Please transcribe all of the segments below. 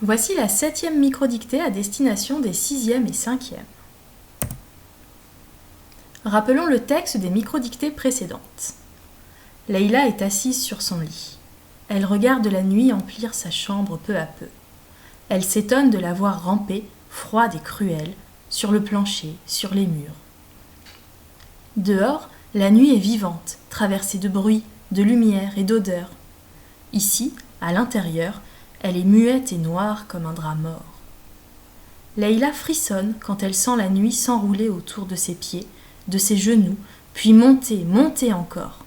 Voici la 7e microdictée à destination des 6e et 5e. Rappelons le texte des microdictées précédentes. Leïla est assise sur son lit. Elle regarde la nuit emplir sa chambre peu à peu. Elle s'étonne de la voir ramper, froide et cruelle, sur le plancher, sur les murs. Dehors, la nuit est vivante, traversée de bruits, de lumière et d'odeurs. Ici, à l'intérieur, elle est muette et noire comme un drap mort. Leïla frissonne quand elle sent la nuit s'enrouler autour de ses pieds, de ses genoux, puis monter, monter encore.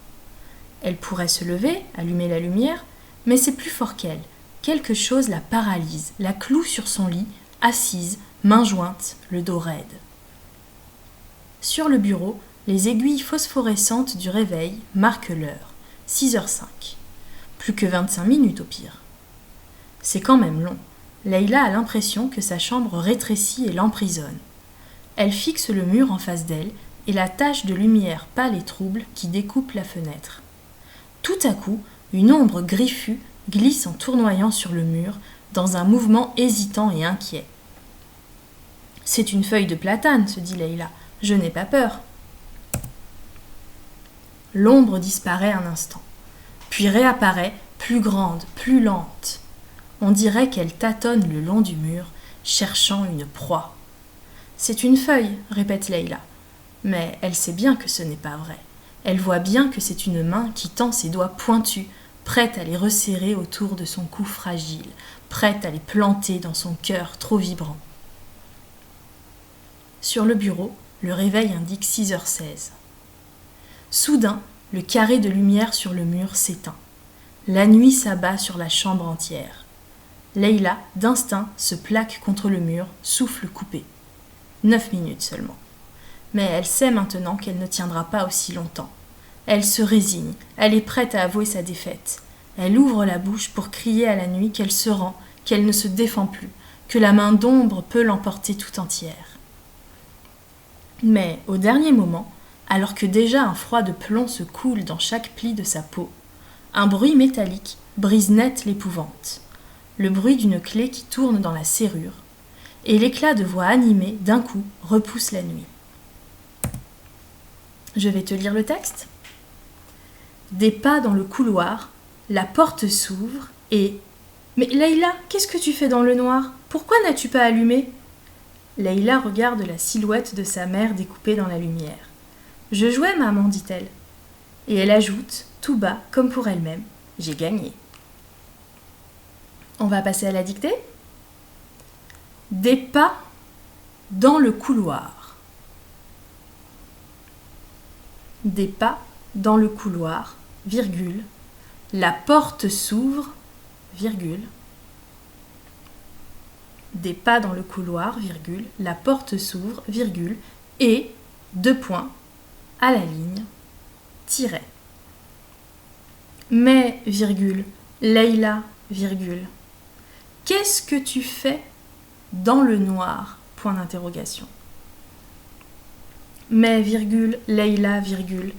Elle pourrait se lever, allumer la lumière, mais c'est plus fort qu'elle. Quelque chose la paralyse, la cloue sur son lit, assise, mains jointes, le dos raide. Sur le bureau, les aiguilles phosphorescentes du réveil marquent l'heure, 6h05. Plus que 25 minutes au pire. C'est quand même long. Leïla a l'impression que sa chambre rétrécit et l'emprisonne. Elle fixe le mur en face d'elle et la tache de lumière pâle et trouble qui découpe la fenêtre. Tout à coup, une ombre griffue glisse en tournoyant sur le mur, dans un mouvement hésitant et inquiet. « C'est une feuille de platane, se dit Leïla. Je n'ai pas peur. » L'ombre disparaît un instant, puis réapparaît, plus grande, plus lente. On dirait qu'elle tâtonne le long du mur, cherchant une proie. « C'est une feuille, » répète Leïla. Mais elle sait bien que ce n'est pas vrai. Elle voit bien que c'est une main qui tend ses doigts pointus, prête à les resserrer autour de son cou fragile, prête à les planter dans son cœur trop vibrant. Sur le bureau, le réveil indique 6h16. Soudain, le carré de lumière sur le mur s'éteint. La nuit s'abat sur la chambre entière. Leïla, d'instinct, se plaque contre le mur, souffle coupé. 9 minutes seulement. Mais elle sait maintenant qu'elle ne tiendra pas aussi longtemps. Elle se résigne, elle est prête à avouer sa défaite. Elle ouvre la bouche pour crier à la nuit qu'elle se rend, qu'elle ne se défend plus, que la main d'ombre peut l'emporter tout entière. Mais, au dernier moment, alors que déjà un froid de plomb se coule dans chaque pli de sa peau, un bruit métallique brise net l'épouvante. Le bruit d'une clé qui tourne dans la serrure, et l'éclat de voix animée, d'un coup, repousse la nuit. Je vais te lire le texte. Des pas dans le couloir, la porte s'ouvre et... « Mais Leïla, qu'est-ce que tu fais dans le noir? Pourquoi n'as-tu pas allumé ?» Leïla regarde la silhouette de sa mère découpée dans la lumière. « Je jouais, maman, dit-elle. » Et elle ajoute, tout bas, comme pour elle-même, « J'ai gagné. » On va passer à la dictée. Des pas dans le couloir. Des pas dans le couloir, virgule, la porte s'ouvre, virgule, des pas dans le couloir, virgule, la porte s'ouvre, virgule, et, 2 points, à la ligne, tiret. Mais, virgule, Leïla, virgule, qu'est-ce que tu fais dans le noir, point d'interrogation. Mais, virgule, Leïla, virgule,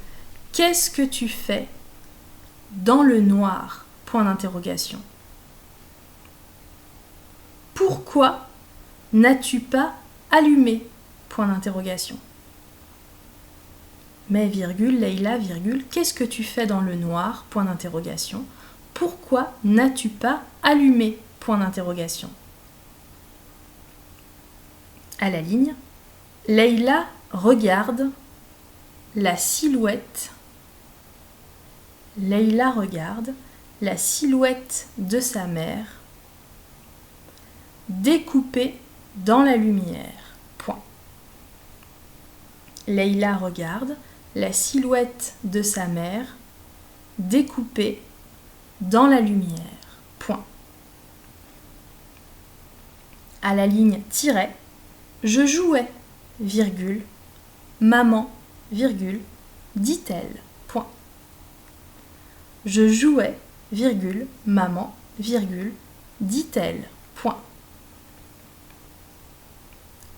qu'est-ce que tu fais dans le noir, point d'interrogation. Pourquoi n'as-tu pas allumé, point d'interrogation. Mais, virgule, Leïla, virgule, qu'est-ce que tu fais dans le noir, point d'interrogation. Pourquoi n'as-tu pas allumé, point d'interrogation. À la ligne, Leïla regarde la silhouette. Leïla regarde la silhouette de sa mère découpée dans la lumière. Point. Leïla regarde la silhouette de sa mère découpée dans la lumière. Point. À la ligne tiret, je jouais, virgule, maman, virgule, dit-elle, point. Je jouais, virgule, maman, virgule, dit-elle, point.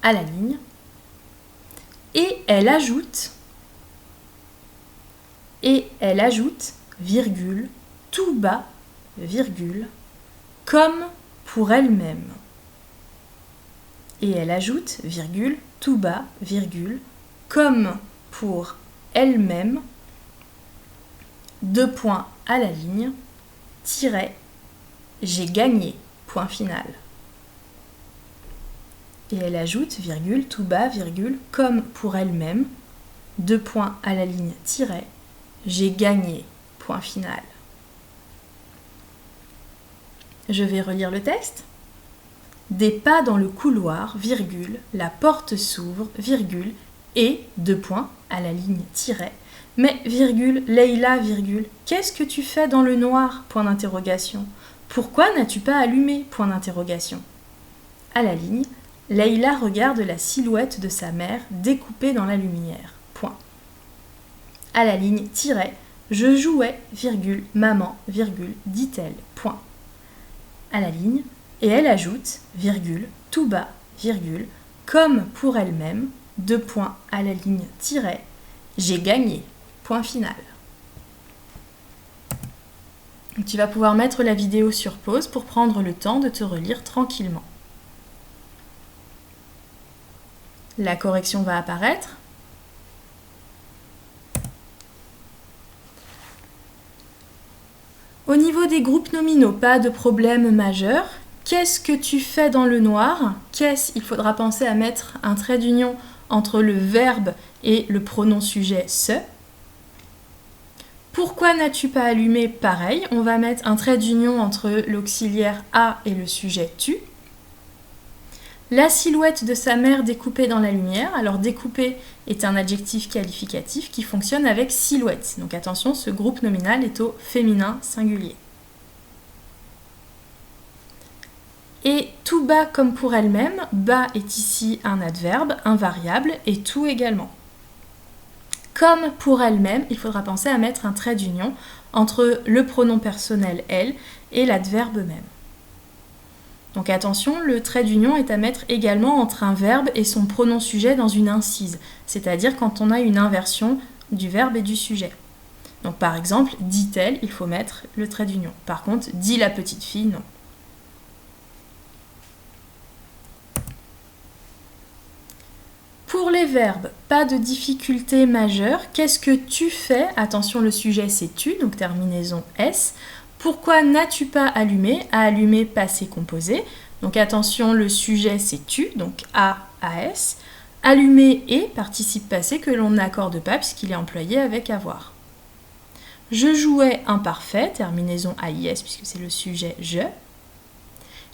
À la ligne, et elle ajoute, virgule, tout bas, virgule, comme pour elle-même. Et elle ajoute, virgule, tout bas, virgule, comme pour elle-même, 2 points à la ligne, tiret, j'ai gagné, point final. Et elle ajoute, virgule, tout bas, virgule, comme pour elle-même, 2 points à la ligne, tiret, j'ai gagné, point final. Je vais relire le texte. Des pas dans le couloir, virgule, la porte s'ouvre, virgule, et, 2 points, à la ligne, tiret, mais, virgule, Leïla, virgule, qu'est-ce que tu fais dans le noir, point d'interrogation. Pourquoi n'as-tu pas allumé, point d'interrogation. À la ligne, Leïla regarde la silhouette de sa mère découpée dans la lumière, point. À la ligne, tiret, je jouais, virgule, maman, virgule, dit-elle, point. À la ligne, et elle ajoute, virgule, tout bas, virgule, comme pour elle-même, 2 points à la ligne, tiret, j'ai gagné, point final. Tu vas pouvoir mettre la vidéo sur pause pour prendre le temps de te relire tranquillement. La correction va apparaître. Au niveau des groupes nominaux, pas de problème majeur. Qu'est-ce que tu fais dans le noir? Il faudra penser à mettre un trait d'union entre le verbe et le pronom sujet ce. Pourquoi n'as-tu pas allumé? Pareil, on va mettre un trait d'union entre l'auxiliaire a et le sujet tu. La silhouette de sa mère découpée dans la lumière. Alors découpée est un adjectif qualificatif qui fonctionne avec silhouette. Donc attention, ce groupe nominal est au féminin singulier. Et tout bas comme pour elle-même, bas est ici un adverbe, un variable, et tout également. Comme pour elle-même, il faudra penser à mettre un trait d'union entre le pronom personnel elle et l'adverbe même. Donc attention, le trait d'union est à mettre également entre un verbe et son pronom sujet dans une incise, c'est-à-dire quand on a une inversion du verbe et du sujet. Donc par exemple, dit-elle, il faut mettre le trait d'union. Par contre, dit la petite fille, non. Pour les verbes, pas de difficulté majeure. Qu'est-ce que tu fais? Attention, le sujet c'est tu, donc terminaison S. Pourquoi n'as-tu pas allumé? À allumer, passé composé. Donc attention, le sujet c'est tu, donc A, AS. Allumer est participe passé que l'on n'accorde pas puisqu'il est employé avec avoir. Je jouais imparfait, terminaison AIS puisque c'est le sujet je.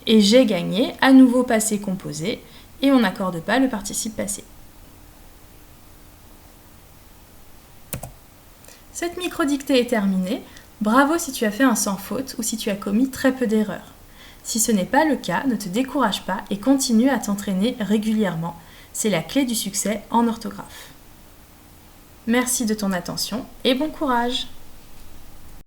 Et j'ai gagné, à nouveau passé composé, et on n'accorde pas le participe passé. Cette microdictée est terminée. Bravo si tu as fait un sans faute ou si tu as commis très peu d'erreurs. Si ce n'est pas le cas, ne te décourage pas et continue à t'entraîner régulièrement. C'est la clé du succès en orthographe. Merci de ton attention et bon courage!